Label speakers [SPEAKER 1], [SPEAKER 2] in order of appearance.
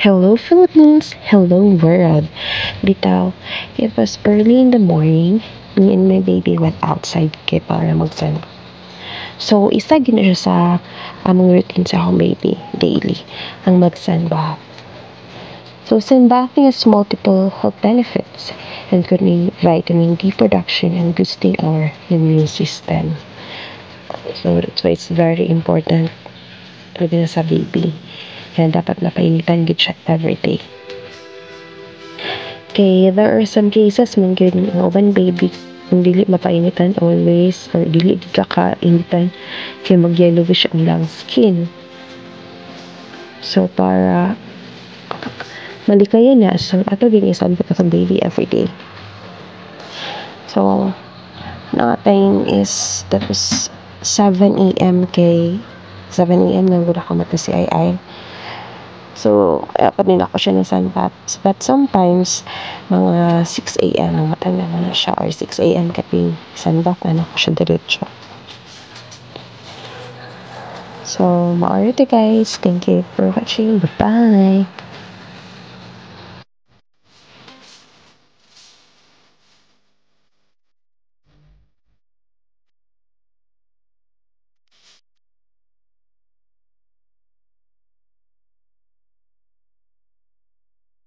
[SPEAKER 1] Hello Philippines, hello world. Bitaw, it was early in the morning. Me and my baby went outside kay para magsan. So, isa gina siya sa among routine sa akong baby daily, ang magsunbath. So, sunbathing has multiple health benefits, including vitamin D production and boosting our immune system. So, that's why it's very important pwede na sa baby. Kaya dapat napainitan gid siya every day. Okay, there are some cases man gyud ng uban baby kung dili mapainitan always or dili di ka kainitan kay mag-yellowish ang lang skin. So, para malikayan na so ato din isabot sa baby every day. So, time is that was 7 a.m. kay 7 a.m. lang gud ako mata si Ay. So, kaya pa din ako siya ng sunbath. But sometimes, mga 6 a.m. ang matanda na siya or 6 a.m. kaping sunbath na ako siya diretso. So, maarite guys. Thank you for watching. Bye-bye!